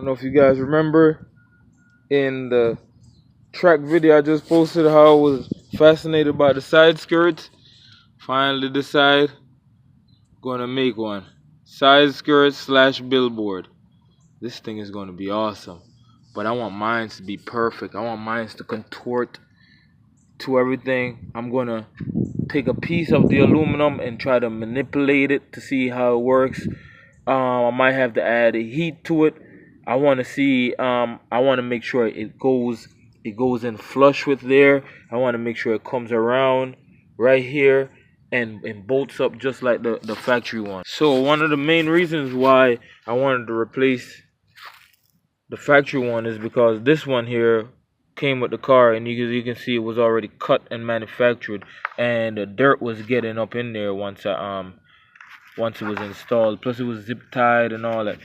know if you guys remember in the track video I just posted how I was fascinated by the side skirts. Finally decide gonna make one. Side skirt slash billboard. This thing is gonna be awesome. But I want mine to be perfect. I want mine to contort to everything. I'm gonna take a piece of the aluminum and try to manipulate it to see how it works. I might have to add a heat to it. I want to see. I want to make sure it goes in flush with there. I want to make sure it comes around right here and bolts up just like the factory one. So one of the main reasons why I wanted to replace the factory one is because this one here came with the car, and you can see it was already cut and manufactured, and the dirt was getting up in there once it was installed. Plus it was zip tied and all that.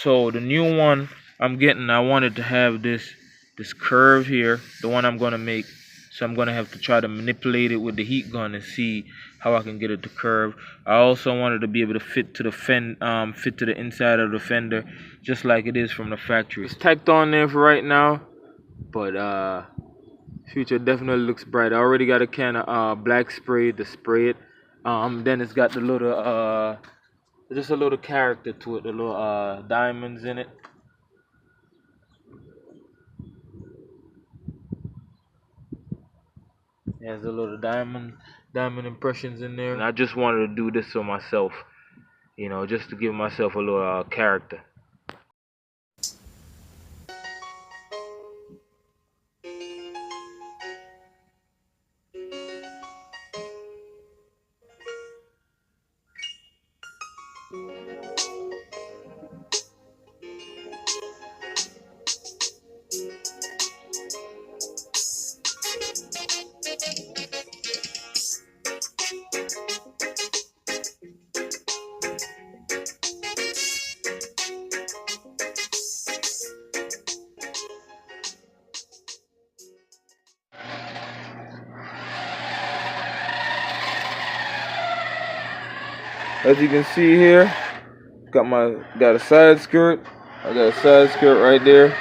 So the new one I'm getting, I wanted to have this curve here, the one I'm gonna make. So I'm gonna have to try to manipulate it with the heat gun and see how I can get it to curve. I also wanted to be able to fit to the fit to the inside of the fender, just like it is from the factory. It's tacked on there for right now, but future definitely looks bright. I already got a can of black spray to spray it. Then it's got the little just a little character to it, the little diamonds in it. It has a little diamond impressions in there. And I just wanted to do this for myself, you know, just to give myself a little character. As you can see here, got a side skirt. I got a side skirt right there.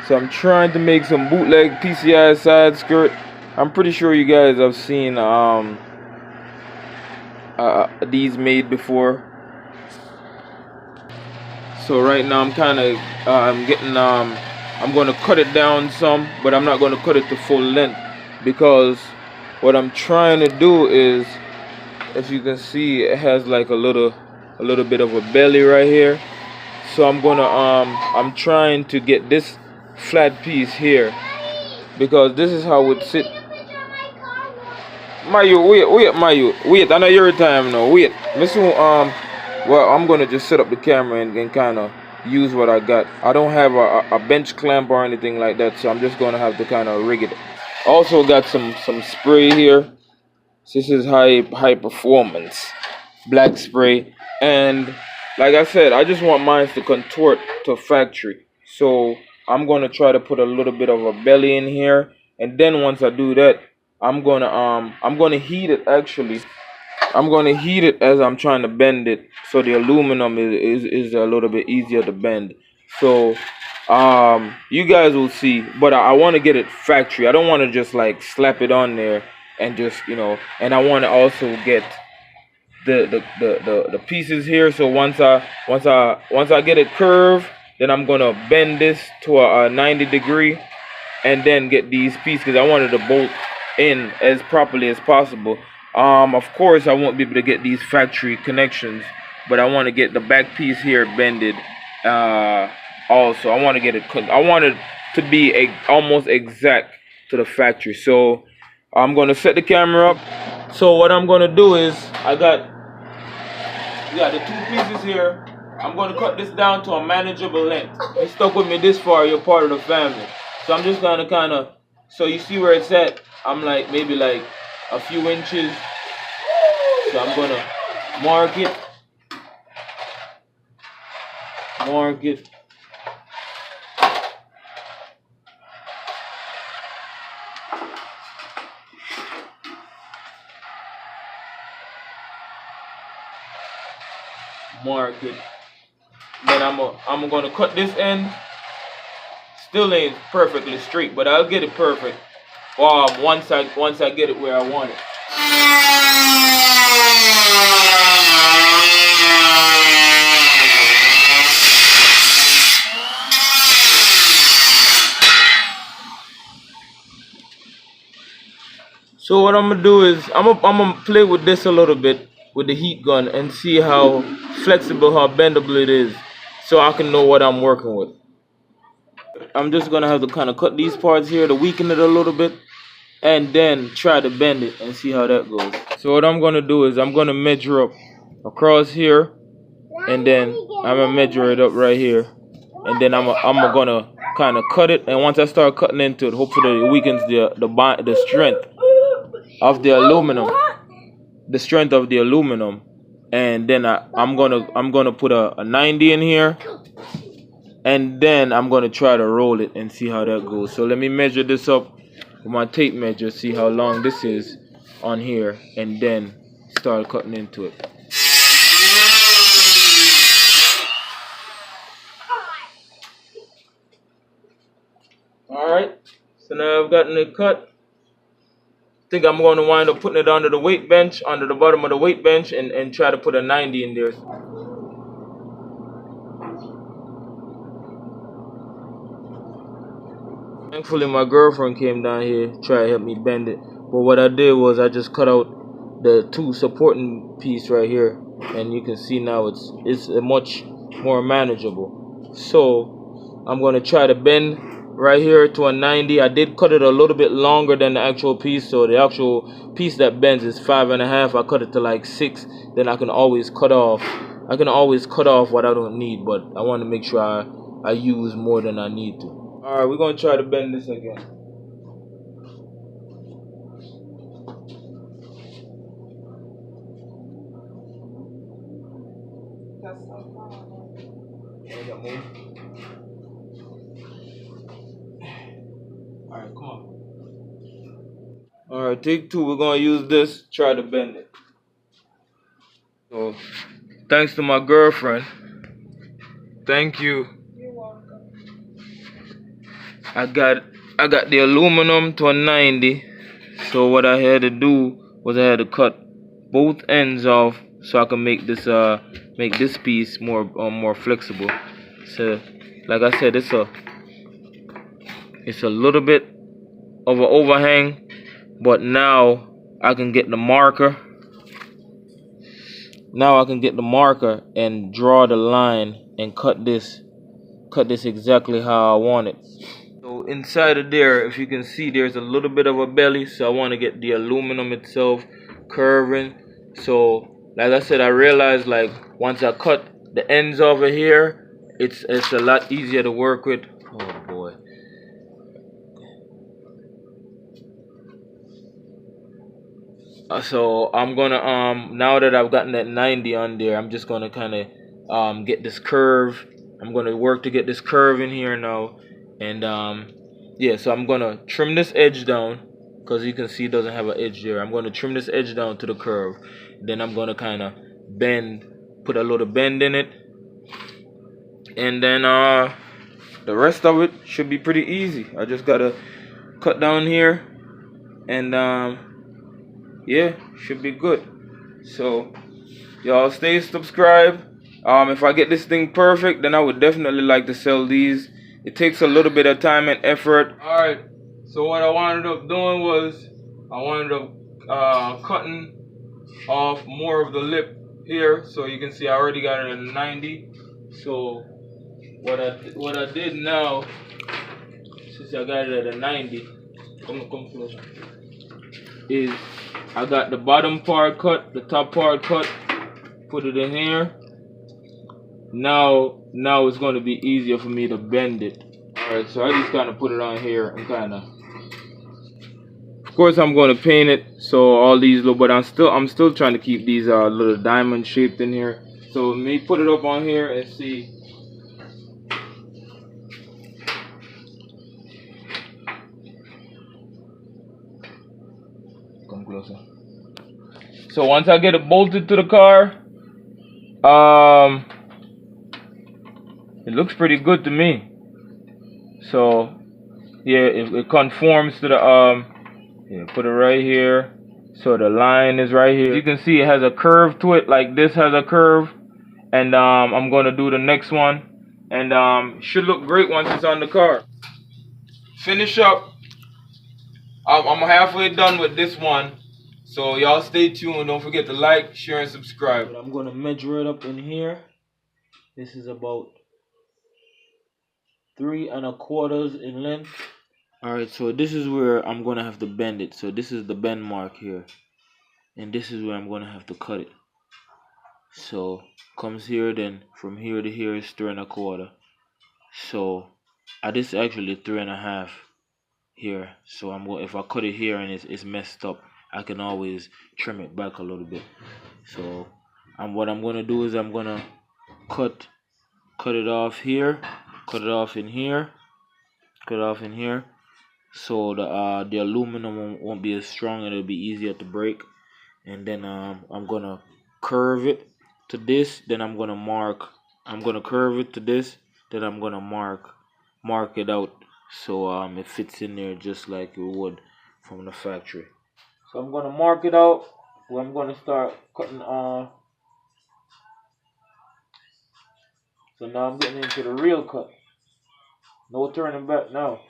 So I'm trying to make some bootleg PCI side skirt. I'm pretty sure you guys have seen these made before. So right now I'm kind of I'm going to cut it down some, but I'm not going to cut it to full length, because what I'm trying to do is, as you can see, it has like a little bit of a belly right here. So I'm trying to get this flat piece here, because this is how it sit. Mayu, wait, Mayu, wait. I know your time now. Wait, well, I'm gonna just set up the camera and kind of use what I got. I don't have a bench clamp or anything like that, so I'm just gonna have to kind of rig it. Also got some spray here. This is high performance black spray, and like I said, I just want mine to contort to factory. So I'm gonna try to put a little bit of a belly in here, and then once I do that, I'm gonna heat it. Actually, I'm gonna heat it as I'm trying to bend it, so the aluminum is a little bit easier to bend. So you guys will see, but I want to get it factory. I don't want to just like slap it on there and just, you know, and I want to also get the pieces here. So once I get it curved, then I'm gonna bend this to a 90 degree and then get these pieces, because I wanted to bolt in as properly as possible. Of course I won't be able to get these factory connections, but I want to get the back piece here bended. Also I want to get it, I want it to be almost exact to the factory. So I'm gonna set the camera up. So what I'm gonna do is, we got the two pieces here. I'm gonna cut this down to a manageable length. You stuck with me this far, you're part of the family. So I'm just gonna kind of, so you see where it's at. I'm like maybe like a few inches. So I'm gonna mark it. Mark it. Then I'm gonna cut this end Still ain't perfectly straight, but I'll get it perfect. Once I get it where I want it. So what I'm gonna do is I'm gonna play with this a little bit with the heat gun and see how flexible, how bendable it is, so I can know what I'm working with. I'm just gonna have to kind of cut these parts here to weaken it a little bit, and then try to bend it and see how that goes. So what I'm gonna do is I'm gonna measure up across here, and then I'm gonna measure it up right here, and then I'm gonna kind of cut it. And once I start cutting into it, hopefully it weakens the strength of the aluminum, and then I'm gonna put a 90 in here, and then I'm gonna try to roll it and see how that goes. So let me measure this up with my tape measure, see how long this is on here, and then start cutting into it. Alright, so now I've gotten it cut. I think I'm going to wind up putting it under the weight bench, under the bottom of the weight bench, and try to put a 90 in there. Thankfully my girlfriend came down here to try to help me bend it. But what I did was I just cut out the two supporting piece right here, and you can see now it's much more manageable. So I'm going to try to bend right here to a 90. I did cut it a little bit longer than the actual piece, so the actual piece that bends is 5.5. I cut it to like 6. Then I can always cut off. I can always cut off what I don't need, but I want to make sure I use more than I need to. Alright, we're going to try to bend this again. Alright, come on. Alright, take 2. We're going to use this, try to bend it. So, thanks to my girlfriend. Thank you. You're welcome. I got the aluminum to a 90. So what I had to do was I had to cut both ends off so I can make this piece more flexible. So like I said, it's a little bit of an overhang, but now I can get the marker. Now I can get the marker and draw the line and cut this exactly how I want it. So inside of there, if you can see, there's a little bit of a belly, so I want to get the aluminum itself curving. So like I said, I realized like once I cut the ends over here, it's a lot easier to work with. Oh boy. So I'm gonna now that I've gotten that 90 on there, I'm just gonna kind of get this curve. I'm gonna work to get this curve in here now, and yeah. So I'm gonna trim this edge down because you can see it doesn't have an edge there. I'm gonna trim this edge down to the curve. Then I'm gonna kind of put a little bend in it, and then the rest of it should be pretty easy. I just gotta cut down here, and yeah, should be good. So y'all stay subscribed. If I get this thing perfect, then I would definitely like to sell these. It takes a little bit of time and effort. Alright, so what I wound up doing was I wound up cutting off more of the lip here, so you can see I already got it at 90. So what I did now, since I got it at a 90, come closer, is I got the bottom part cut, the top part cut, put it in here. Now it's going to be easier for me to bend it. Alright, so I just kind of put it on here and kind of course I'm going to paint it, so all these little, but I'm still trying to keep these little diamond shaped in here. So let me put it up on here and see. Come closer. So once I get it bolted to the car, it looks pretty good to me. So yeah, it conforms to the yeah, put it right here. So the line is right here. You can see it has a curve to it, like this has a curve. And I'm gonna do the next one, and should look great once it's on the car. Finish up. I'm halfway done with this one, so y'all stay tuned. Don't forget to like, share, and subscribe. But I'm gonna measure it up in here. This is about 3 1/4 in length. Alright, so this is where I'm gonna have to bend it. So this is the bend mark here, and this is where I'm gonna have to cut it. So comes here, then from here to here is 3 1/4. So this is actually 3 1/2 here. So I'm going, if I cut it here and it's messed up, I can always trim it back a little bit. So what I'm gonna do is I'm gonna cut it off here, cut it off in here, cut it off in here, so the aluminum won't be as strong and it'll be easier to break. And then I'm gonna curve it to this, then I'm gonna curve it to this, then I'm gonna mark it out so it fits in there just like it would from the factory. So I'm gonna mark it out. Well, I'm gonna start cutting so now I'm getting into the real cut. No turning back now.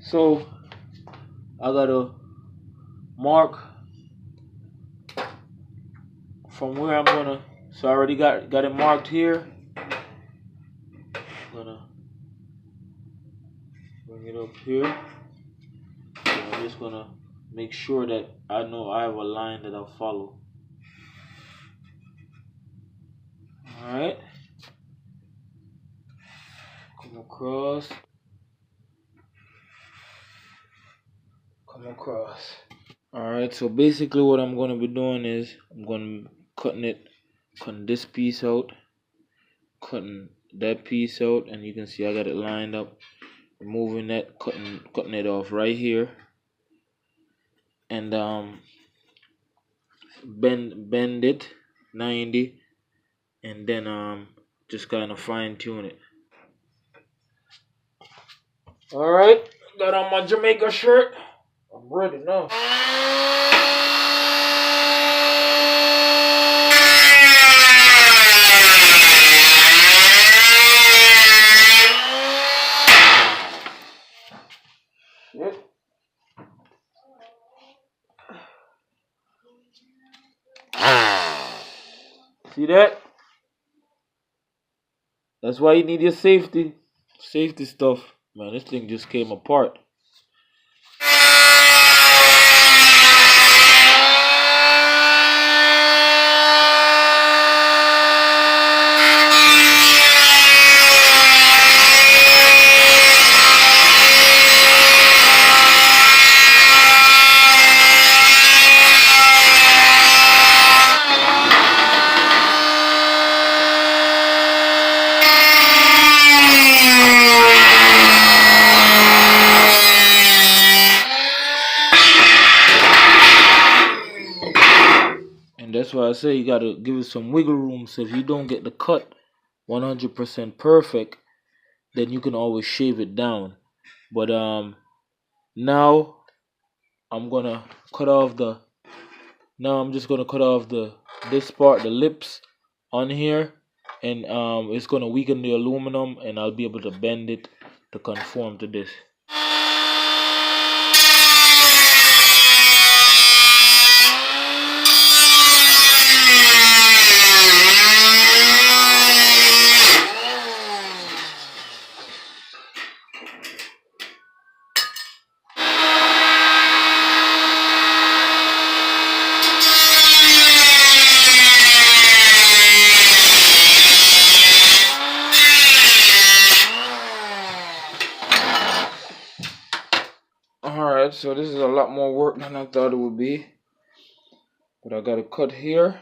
So I gotta mark from where I'm gonna. So I already got it marked here. I'm gonna bring it up here. So I'm just gonna make sure that I know I have a line that I'll follow. Alright. Come across. Come across. Alright, so basically what I'm gonna be doing is I'm gonna cutting this piece out, cutting that piece out, and you can see I got it lined up. Removing that, cutting it off right here, and bend it 90, and then just kind of fine tune it. All right, got on my Jamaica shirt. I'm ready now. Yep. See that? That's why you need your safety stuff. Man, this thing just came apart. That's why I say you gotta give it some wiggle room. So if you don't get the cut 100% perfect, then you can always shave it down. But now I'm gonna cut off the. Now I'm just gonna cut off this part, the lips on here, and it's gonna weaken the aluminum, and I'll be able to bend it to conform to this. Alright, so this is a lot more work than I thought it would be. But I got to cut here.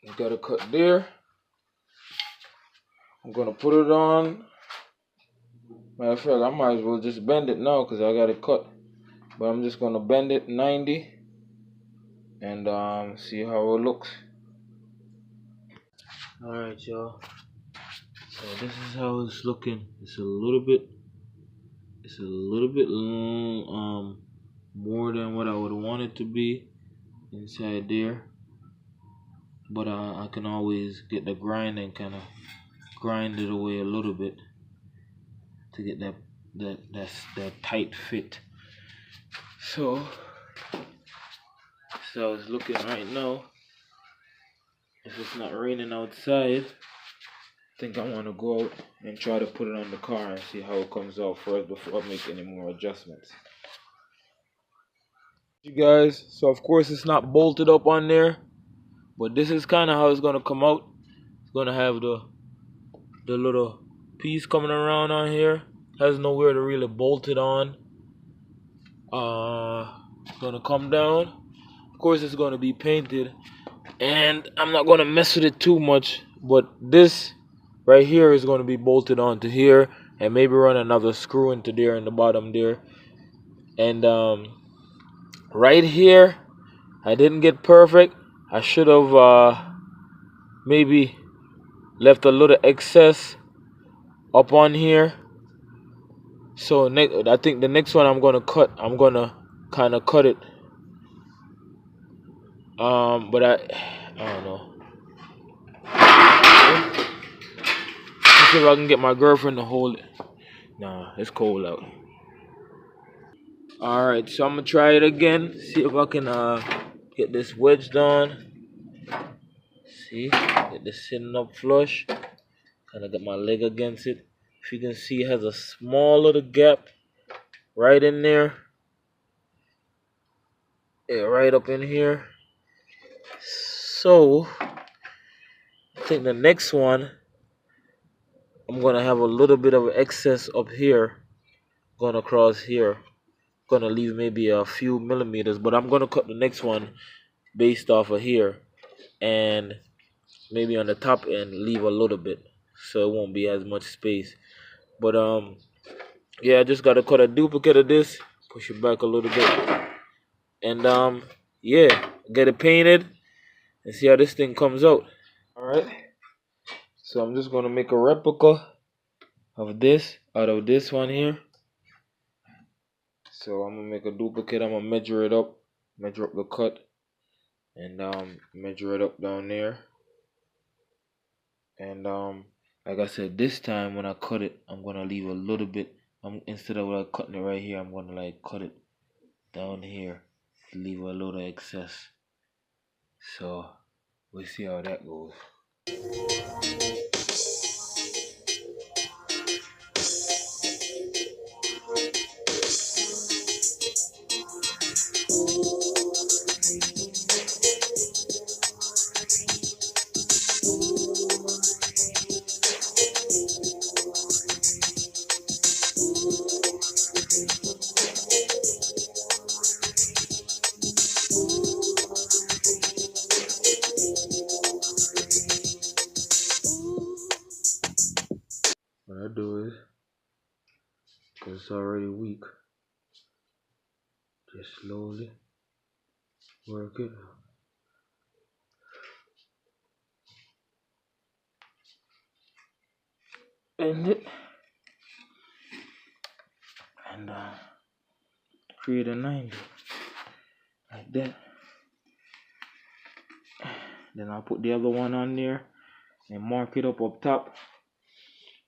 I got to cut there. I'm going to put it on. Matter of fact, I might as well just bend it now because I got it cut. But I'm just gonna bend it 90 and see how it looks. Alright, y'all. So this is how it's looking. It's a little bit more than what I would want it to be inside there. But I can always get the grind and kind of grind it away a little bit to get that tight fit. So it's looking right now. If it's not raining outside, I think I want to go out and try to put it on the car and see how it comes out first before I make any more adjustments. You guys, so of course it's not bolted up on there, but this is kind of how it's gonna come out. It's gonna have the little piece coming around on here. Has nowhere to really bolt it on. It's gonna come down. Of course it's gonna be painted, and I'm not gonna mess with it too much, but this right here is gonna be bolted onto here, and maybe run another screw into there in the bottom there. And right here I didn't get perfect. I should have maybe left a little excess up on here. So I think the next one I'm gonna kind of cut it. But I don't know. Let's see if I can get my girlfriend to hold it. Nah, it's cold out. Alright, so I'm gonna try it again. See if I can get this wedged on. See, get this sitting up flush. Kind of get my leg against it. If you can see, it has a small little gap right in there. Yeah, right up in here. So I think the next one, I'm gonna have a little bit of excess up here, going across here. Gonna leave maybe a few millimeters, but I'm gonna cut the next one based off of here, and maybe on the top end leave a little bit, so it won't be as much space. But yeah, I just gotta cut a duplicate of this, push it back a little bit, and yeah, get it painted and see how this thing comes out. Alright, so I'm just gonna make a replica of this out of this one here. So I'm gonna make a duplicate. I'm gonna measure it up, measure up the cut, and measure it up down there. And like I said, this time when I cut it, I'm gonna leave a little bit. Instead of cutting it right here, I'm gonna like cut it down here, leave a little excess. So we'll see how that goes. What I do is, because it's already weak, just slowly work it. Bend it. And create a 90. Like that. Then I'll put the other one on there and mark it up top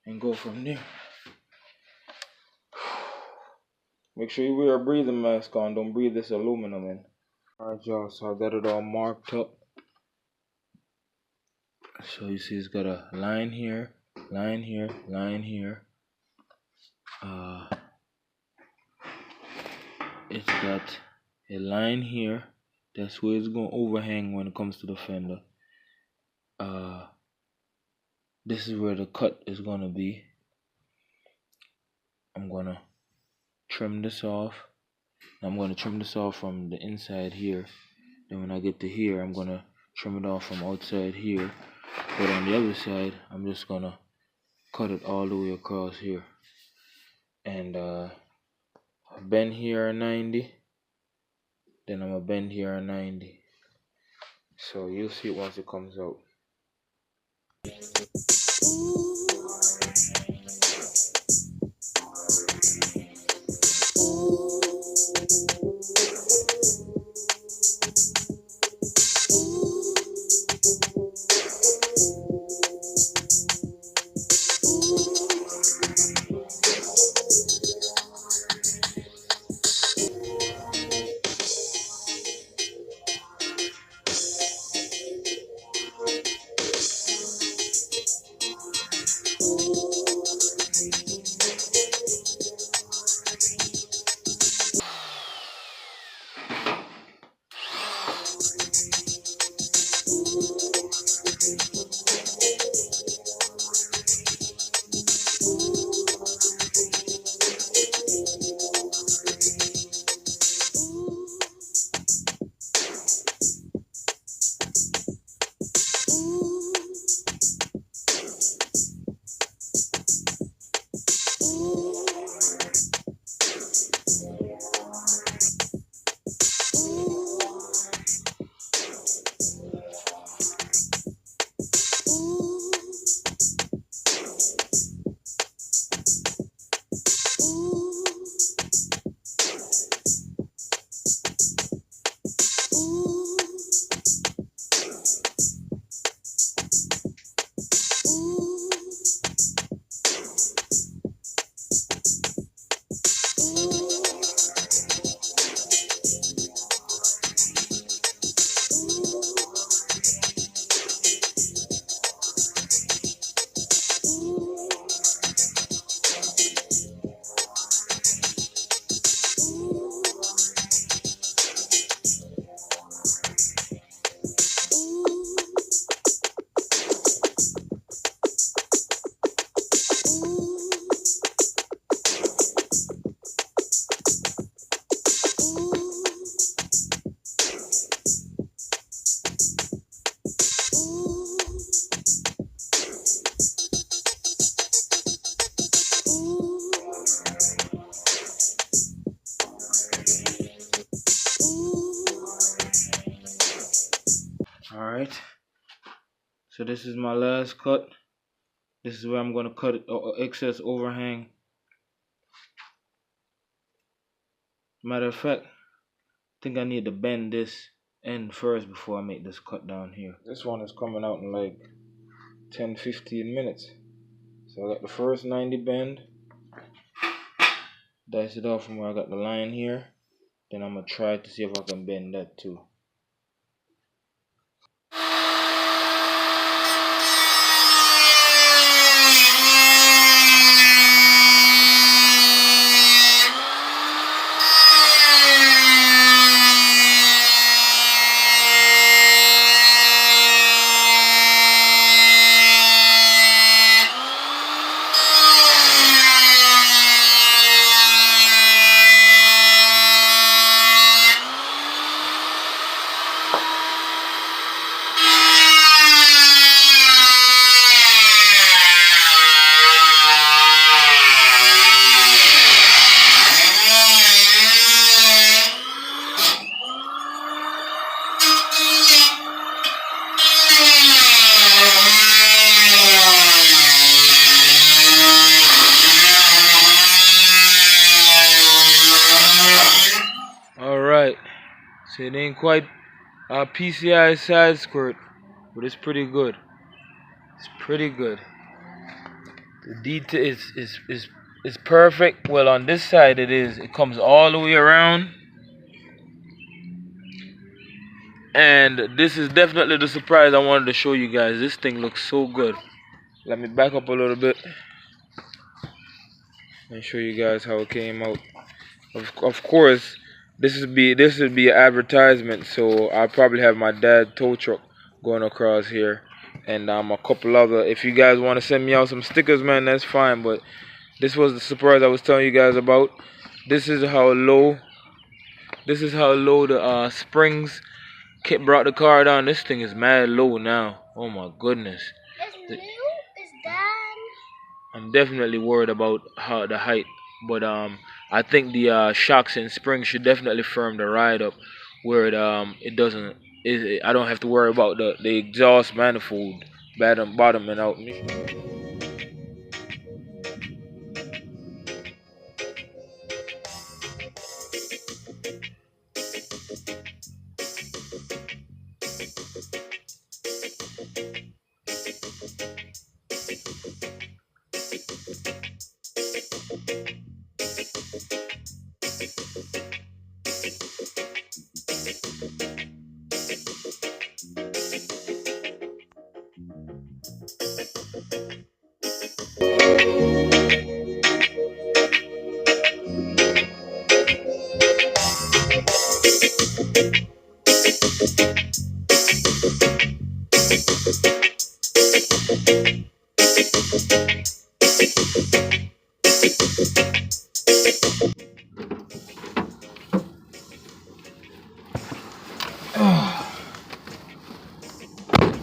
and go from there. Make sure you wear a breathing mask on. Don't breathe this aluminum in. Alright, y'all, so I got it all marked up. So you see it's got a line here, line here, line here. It's got a line here. That's where it's going to overhang when it comes to the fender. This is where the cut is going to be. I'm going to trim this off. I'm going to trim this off from the inside here. Then when I get to here, I'm going to trim it off from outside here. But on the other side, I'm just going to cut it all the way across here. and bend here a 90, then I'm gonna bend here a 90. So you'll see it once it comes out. Alright, so this is my last cut. This is where I'm going to cut it, excess overhang. Matter of fact, I think I need to bend this end first before I make this cut down here. This one is coming out in like 10-15 minutes. So I got the first 90 bend, dice it off from where I got the line here. Then I'm going to try to see if I can bend that too. Alright, so it ain't quite a PCI side skirt, but it's pretty good. It's pretty good. The detail is perfect. Well, on this side it is. It comes all the way around. And this is definitely the surprise I wanted to show you guys. This thing looks so good. Let me back up a little bit and show you guys how it came out. Of course, this would be an advertisement, so I'll probably have my dad's tow truck going across here, and a couple other. If you guys want to send me out some stickers, man, that's fine. But this was the surprise I was telling you guys about. This is how low the springs brought the car down. This thing is mad low now. Oh my goodness. It's new? It's done? I'm definitely worried about the height. But I think the shocks and springs should definitely firm the ride up where it doesn't. I don't have to worry about the exhaust manifold bottoming out.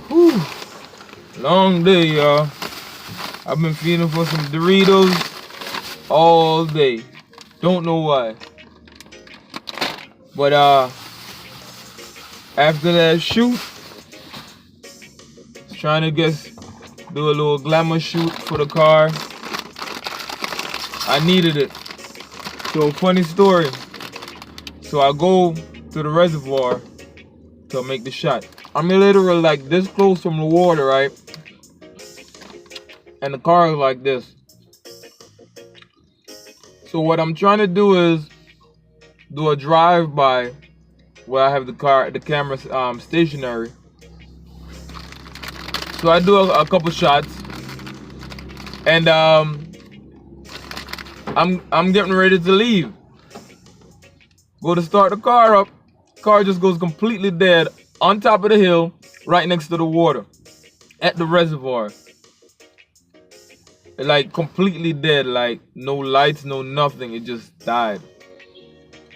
Whew. Long day, y'all. I've been feeling for some Doritos all day. Don't know why. But after that shoot, trying to do a little glamour shoot for the car. I needed it. So funny story. So I go to the reservoir to make the shot. I'm literally like this close from the water, right? And the car is like this. So what I'm trying to do is do a drive-by where I have the camera stationary. So I do a couple shots, and I'm getting ready to leave. Go to start the car up. Car just goes completely dead on top of the hill, right next to the water, at the reservoir. Like completely dead, like no lights, no nothing. It just died.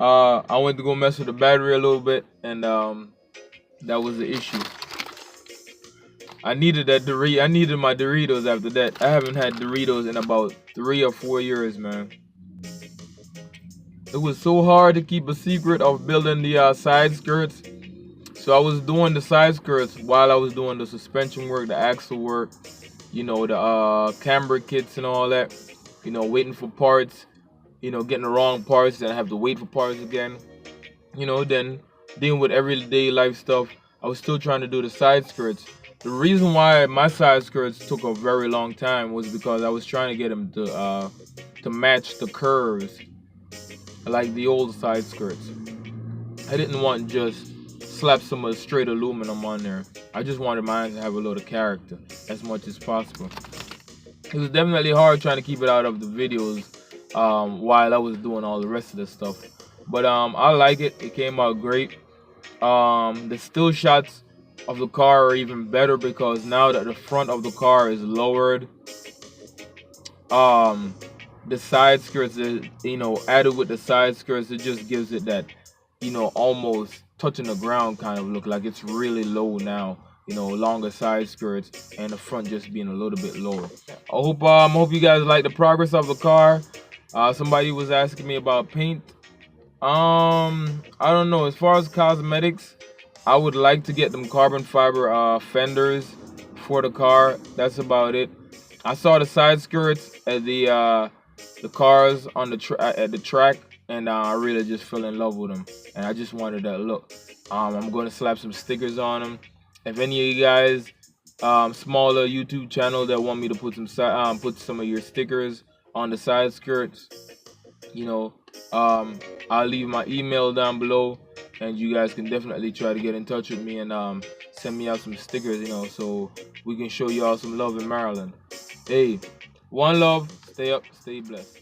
I went to go mess with the battery a little bit, and that was the issue. I needed I needed my Doritos after that. I haven't had Doritos in about 3 or 4 years, man. It was so hard to keep a secret of building the side skirts. So I was doing the side skirts while I was doing the suspension work, the axle work, you know, the camber kits and all that. You know, waiting for parts, you know, getting the wrong parts, then I have to wait for parts again. You know, then dealing with everyday life stuff. I was still trying to do the side skirts. The reason why my side skirts took a very long time was because I was trying to get them to match the curves like the old side skirts. I didn't want just slap some of the straight aluminum on there. I just wanted mine to have a little character as much as possible. It was definitely hard trying to keep it out of the videos while I was doing all the rest of the stuff. But I like it. It came out great. The still shots of the car are even better because now that the front of the car is lowered, the side skirts, you know, added with the side skirts, it just gives it that, you know, almost touching the ground kind of look. Like it's really low now, you know, longer side skirts and the front just being a little bit lower. Hope you guys like the progress of the car. Somebody was asking me about paint. I don't know. As far as cosmetics, I would like to get them carbon fiber fenders for the car. That's about it. I saw the side skirts at the cars on at the track, and I really just fell in love with them, and I just wanted that look. I'm going to slap some stickers on them. If any of you guys smaller YouTube channel that want me to put some of your stickers on the side skirts, you know, I'll leave my email down below, and you guys can definitely try to get in touch with me and send me out some stickers, you know, so we can show y'all some love in Maryland. Hey, one love, stay up, stay blessed.